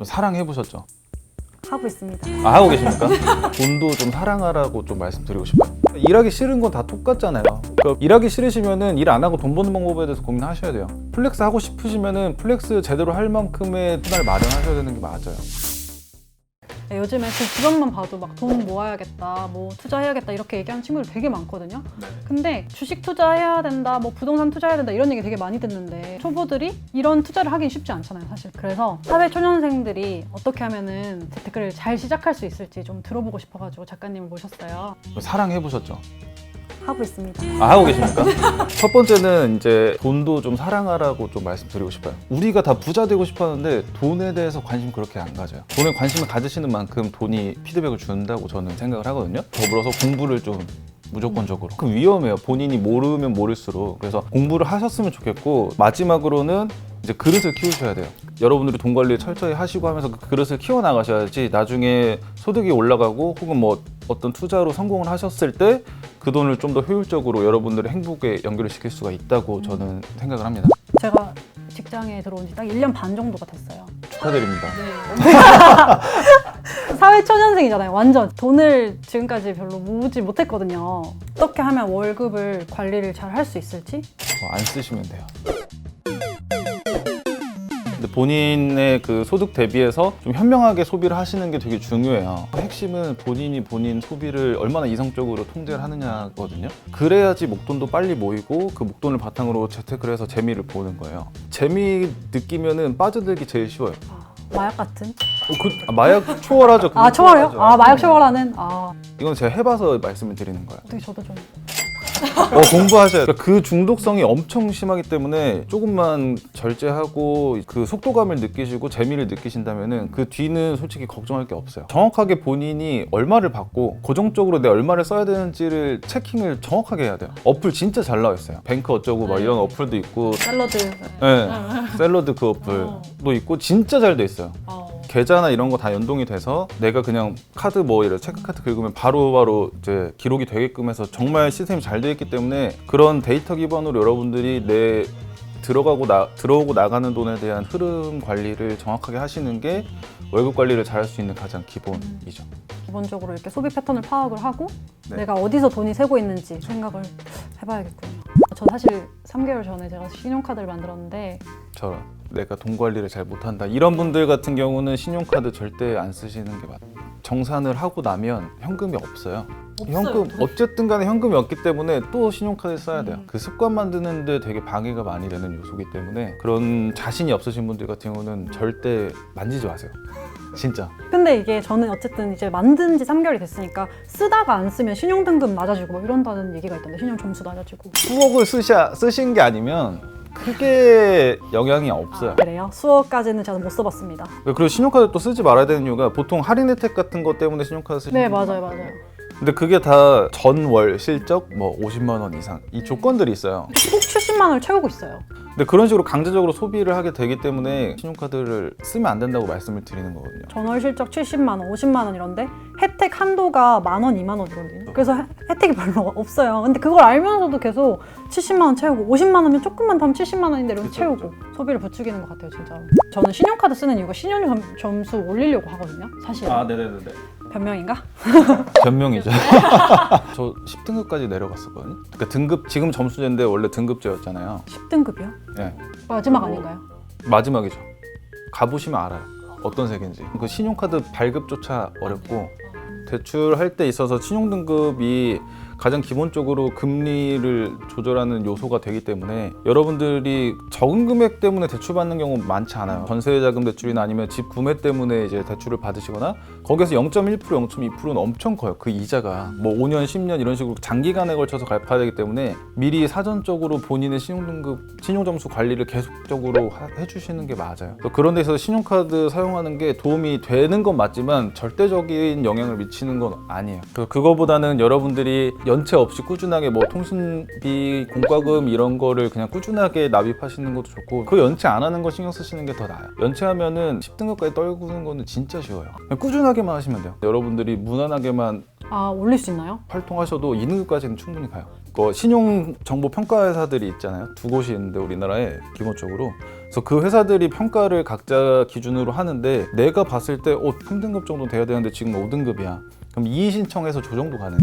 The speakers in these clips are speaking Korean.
사랑해보셨죠? 하고 있습니다. 아, 하고 계십니까? 돈도 좀 사랑하라고 좀 말씀드리고 싶어요. 일하기 싫은 건 다 똑같잖아요. 그러니까 일하기 싫으시면은 일 안 하고 돈 버는 방법에 대해서 고민하셔야 돼요. 플렉스 하고 싶으시면은 플렉스 제대로 할 만큼의 투자를 마련하셔야 되는 게 맞아요. 네, 요즘에 제 주변만 봐도 막 돈 모아야겠다, 뭐 투자해야겠다 이렇게 얘기하는 친구들 되게 많거든요. 네. 근데 주식 투자해야 된다, 뭐 부동산 투자해야 된다 이런 얘기 되게 많이 듣는데 초보들이 이런 투자를 하긴 쉽지 않잖아요, 사실. 그래서 사회 초년생들이 어떻게 하면은 재테크를 잘 시작할 수 있을지 좀 들어보고 싶어가지고 작가님을 모셨어요. 사랑해보셨죠? 하고 있습니다. 아, 하고 계십니까? 첫 번째는 이제 돈도 좀 사랑하라고 좀 말씀드리고 싶어요. 우리가 다 부자 되고 싶어 하는데 돈에 대해서 관심 그렇게 안 가져요. 돈에 관심을 가지시는 만큼 돈이 피드백을 준다고 저는 생각을 하거든요. 더불어서 공부를 좀 무조건적으로. 그 위험해요. 본인이 모르면 모를수록. 그래서 공부를 하셨으면 좋겠고, 마지막으로는 이제 그릇을 키우셔야 돼요. 여러분들이 돈 관리 철저히 하시고 하면서 그 그릇을 키워나가셔야지 나중에 소득이 올라가고 혹은 뭐 어떤 투자로 성공을 하셨을 때 그 돈을 좀 더 효율적으로 여러분들의 행복에 연결을 시킬 수가 있다고 저는 생각을 합니다. 제가 직장에 들어온 지 딱 1년 반 정도가 됐어요. 축하드립니다. 사회 초년생이잖아요. 완전 돈을 지금까지 별로 모으지 못했거든요. 어떻게 하면 월급을 관리를 잘 할 수 있을지? 안 쓰시면 돼요. 근데 본인의 그 소득 대비해서 좀 현명하게 소비를 하시는 게 되게 중요해요. 핵심은 본인이 본인 소비를 얼마나 이성적으로 통제를 하느냐거든요. 그래야지 목돈도 빨리 모이고 그 목돈을 바탕으로 재테크를 해서 재미를 보는 거예요. 재미 느끼면은 빠져들기 제일 쉬워요. 마약 같은? 마약 초월하죠. 아, 초월해요? 아, 마약 초월하는? 아, 이건 제가 해봐서 말씀을 드리는 거예요. 어떻게 저도 좀. 공부하셔야 돼요. 그 중독성이 엄청 심하기 때문에 조금만 절제하고 그 속도감을 느끼시고 재미를 느끼신다면은 그 뒤는 솔직히 걱정할 게 없어요. 정확하게 본인이 얼마를 받고 고정적으로 내 얼마를 써야 되는지를 체킹을 정확하게 해야 돼요. 어플 진짜 잘 나와 있어요. 뱅크 어쩌고 막 이런 어플도 있고, 샐러드. 네, 샐러드 그 어플도 있고 진짜 잘 돼 있어요. 계좌나 이런 거 다 연동이 돼서 내가 그냥 카드 뭐 이런 체크카드 긁으면 바로바로 이제 기록이 되게끔 해서 정말 시스템이 잘 돼 있기 때문에 그런 데이터 기반으로 여러분들이 내 들어오고 나가는 돈에 대한 흐름 관리를 정확하게 하시는 게 월급 관리를 잘 할 수 있는 가장 기본이죠. 기본적으로 이렇게 소비 패턴을 파악을 하고 네. 내가 어디서 돈이 새고 있는지 생각을 해봐야겠군요. 저 사실 3개월 전에 제가 신용카드를 만들었는데 저런 내가 돈 관리를 잘 못한다 이런 분들 같은 경우는 신용카드 절대 안 쓰시는 게 맞아요. 정산을 하고 나면 현금이 없어요. 현금 어쨌든 간에 현금이 없기 때문에 또 신용카드를 써야 돼요. 그 습관 만드는데 되게 방해가 많이 되는 요소이기 때문에 그런 자신이 없으신 분들 같은 경우는 절대 만지지 마세요. 진짜. 근데 이게 저는 어쨌든 이제 만든 지 3개월이 됐으니까 쓰다가 안 쓰면 신용등급 낮아지고 뭐 이런다는 얘기가 있던데 신용 점수 낮아지고. 수억을 쓰신 게 아니면 크게 영향이 없어요. 아, 그래요? 수억까지는 저는 못 써봤습니다. 그리고 신용카드 또 쓰지 말아야 되는 이유가 보통 할인 혜택 같은 것 때문에 신용카드 쓰시는 네, 맞아요. 근데 그게 다 전월 실적 뭐 50만 원 이상 이 조건들이 있어요. 꼭 70만 원을 채우고 있어요. 근데 그런 식으로 강제적으로 소비를 하게 되기 때문에 신용카드를 쓰면 안 된다고 말씀을 드리는 거거든요. 전월 실적 70만 원, 50만 원 이런데 혜택 한도가 10,000원, 20,000원 이런데요. 그래서 혜택이 별로 없어요. 근데 그걸 알면서도 계속 70만 원 채우고 50만 원이면 조금만 더 하면 70만 원인데 이렇게 채우고 소비를 부추기는 것 같아요, 진짜로. 저는 신용카드 쓰는 이유가 신용 점수 올리려고 하거든요, 사실. 네네네. 변명인가? 변명이죠. 저 10등급까지 내려갔었거든요. 그러니까 등급 지금 점수제인데 원래 등급제였잖아요. 10등급이요? 네. 마지막 아닌가요? 마지막이죠. 가보시면 알아요. 어떤 색인지. 그 신용카드 발급조차 어렵고 대출할 때 있어서 신용등급이 가장 기본적으로 금리를 조절하는 요소가 되기 때문에 여러분들이 적은 금액 때문에 대출받는 경우 많지 않아요. 전세자금 대출이나 아니면 집 구매 때문에 이제 대출을 받으시거나 거기에서 0.1%, 0.2%는 엄청 커요. 그 이자가 뭐 5년, 10년 이런 식으로 장기간에 걸쳐서 갚아야 되기 때문에 미리 사전적으로 본인의 신용등급, 신용점수 관리를 계속적으로 해주시는 게 맞아요. 그런 데서 신용카드 사용하는 게 도움이 되는 건 맞지만 절대적인 영향을 미치는 건 아니에요. 그거보다는 여러분들이 연체 없이 꾸준하게 뭐 통신비, 공과금 이런 거를 그냥 꾸준하게 납입하시는 것도 좋고 그 연체 안 하는 거 신경 쓰시는 게 더 나아요. 연체하면은 10등급까지 떨구는 거는 진짜 쉬워요. 그냥 꾸준하게만 하시면 돼요. 여러분들이 무난하게만 올릴 수 있나요? 활동하셔도 2등급까지는 충분히 가요. 신용정보 평가회사들이 있잖아요. 두 곳이 있는데 우리나라에 기본적으로 그래서 그 회사들이 평가를 각자 기준으로 하는데 내가 봤을 때 3등급 정도 돼야 되는데 지금 5등급이야. 그럼 이의 신청해서 조정도 가능해요.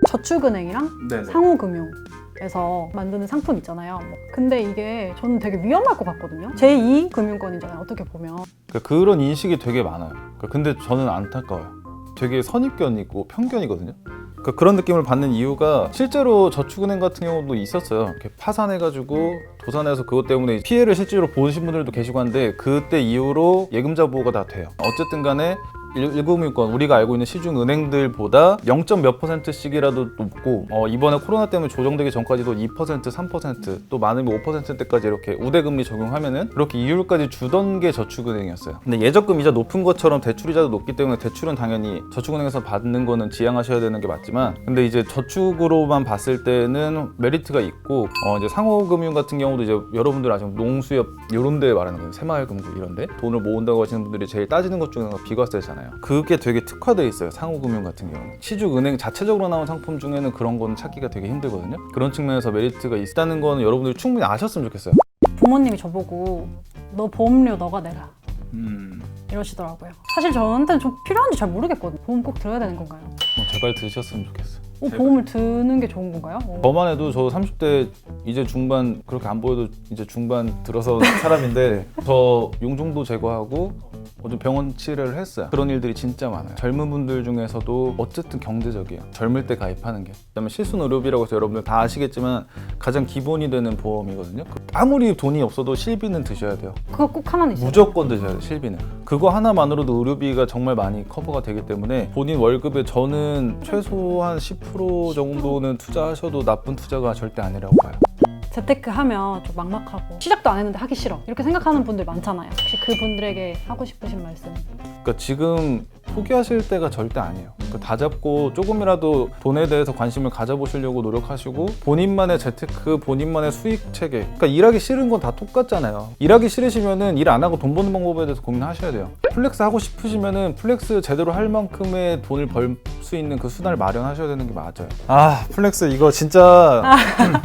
저축은행이랑 네네. 상호금융에서 만드는 상품 있잖아요. 근데 이게 저는 되게 위험할 것 같거든요. 제2금융권이잖아요. 어떻게 보면. 그런 인식이 되게 많아요. 근데 저는 안타까워요. 되게 선입견이고 편견이거든요. 그런 느낌을 받는 이유가 실제로 저축은행 같은 경우도 있었어요. 이렇게 파산해가지고 도산해서 그것 때문에 피해를 실제로 보신 분들도 계시고 한데 그때 이후로 예금자 보호가 다 돼요. 어쨌든 간에 1금융권 우리가 알고 있는 시중은행들보다 0. 몇 %씩이라도 높고 이번에 코로나 때문에 조정되기 전까지도 2%, 3%, 또 많으면 5%대까지 이렇게 우대금리 적용하면은 그렇게 이율까지 주던 게 저축은행이었어요. 근데 예적금 이자 높은 것처럼 대출 이자도 높기 때문에 대출은 당연히 저축은행에서 받는 거는 지양하셔야 되는 게 맞지만 근데 이제 저축으로만 봤을 때는 메리트가 있고 이제 상호금융 같은 경우도 이제 여러분들 아시는 농수협 이런 데 말하는 거예요. 새마을금고 이런 데 돈을 모은다고 하시는 분들이 제일 따지는 것 중에 하나가 비과세잖아요. 그게 되게 특화되어 있어요. 상호금융 같은 경우는 시중은행 자체적으로 나온 상품 중에는 그런 거는 찾기가 되게 힘들거든요. 그런 측면에서 메리트가 있다는 거는 여러분들이 충분히 아셨으면 좋겠어요. 부모님이 저보고 너 보험료 너가 내라 이러시더라고요. 사실 저한테는 좀 필요한지 잘 모르겠거든요. 보험 꼭 들어야 되는 건가요? 제발 드셨으면 좋겠어요. 보험을 드는 게 좋은 건가요? 저만 해도 저 30대 이제 중반 그렇게 안 보여도 이제 중반 들어서 사람인데 저 용종도 제거하고 좀 병원 치료를 했어요. 그런 일들이 진짜 많아요. 젊은 분들 중에서도 어쨌든 경제적이에요. 젊을 때 가입하는 게. 그다음에 실손의료비라고 해서 여러분들 다 아시겠지만 가장 기본이 되는 보험이거든요. 아무리 돈이 없어도 실비는 드셔야 돼요. 그거 꼭 하나는 있어요. 무조건 드셔야 돼요. 실비는. 그거 하나만으로도 의료비가 정말 많이 커버가 되기 때문에 본인 월급에 저는 최소한 10% 정도는 투자하셔도 나쁜 투자가 절대 아니라고 봐요. 재테크 하면 좀 막막하고 시작도 안 했는데 하기 싫어 이렇게 생각하는 분들 많잖아요. 혹시 그분들에게 하고 싶으신 말씀? 그러니까 지금 포기하실 때가 절대 아니에요. 다 잡고 조금이라도 돈에 대해서 관심을 가져보시려고 노력하시고 본인만의 재테크, 본인만의 수익 체계. 그러니까 일하기 싫은 건 다 똑같잖아요. 일하기 싫으시면은 일 안 하고 돈 버는 방법에 대해서 고민하셔야 돼요. 플렉스 하고 싶으시면은 플렉스 제대로 할 만큼의 돈을 벌 수 있는 그 수단을 마련하셔야 되는 게 맞아요. 플렉스 이거 진짜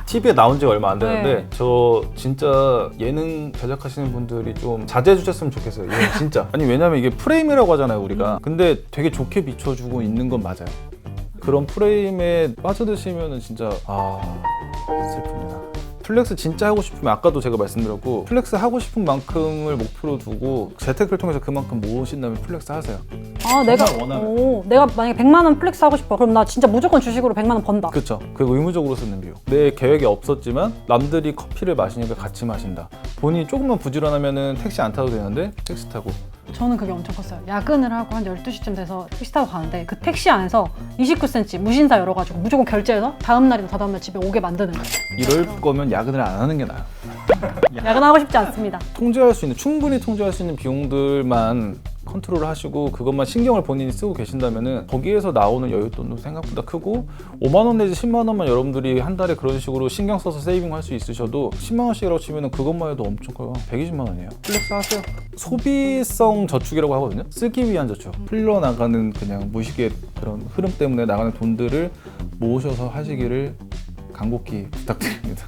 TV에 나온 지 얼마 안 되는데 네. 저 진짜 예능 제작하시는 분들이 좀 자제해 주셨으면 좋겠어요. 이거 진짜. 아니 왜냐면 이게 프레임이라고 하잖아요 우리가. 근데 되게 좋게 비춰주고 있는 건 맞아요. 그런 프레임에 빠져드시면은 진짜 슬픕니다. 플렉스 진짜 하고 싶으면 아까도 제가 말씀드렸고 플렉스 하고 싶은 만큼을 목표로 두고 재테크를 통해서 그만큼 모으신다면 플렉스 하세요. 내가 만약에 100만 원 플렉스 하고 싶어. 그럼 나 진짜 무조건 주식으로 100만 원 번다. 그렇죠. 그 의무적으로 쓰는 비용. 내 계획이 없었지만 남들이 커피를 마시니까 같이 마신다. 본인이 조금만 부지런하면은 택시 안 타도 되는데 택시 타고. 저는 그게 엄청 컸어요. 야근을 하고 한 12시쯤 돼서 택시 타고 가는데 그 택시 안에서 29cm 무신사 열어가지고 무조건 결제해서 다음 날이나 다다음 날 집에 오게 만드는 거예요. 이럴 거면 야근을 안 하는 게 나아요. 야근하고 싶지 않습니다. 충분히 통제할 수 있는 비용들만 컨트롤을 하시고 그것만 신경을 본인이 쓰고 계신다면은 거기에서 나오는 여윳돈도 생각보다 크고 5만 원 내지 10만 원만 여러분들이 한 달에 그런 식으로 신경 써서 세이빙 할 수 있으셔도 10만 원씩이라고 치면은 그것만 해도 엄청 커요. 120만 원이에요. 플렉스 하세요. 소비성 저축이라고 하거든요. 쓰기 위한 저축. 흘러나가는 그냥 무식의 그런 흐름 때문에 나가는 돈들을 모으셔서 하시기를 간곡히 부탁드립니다.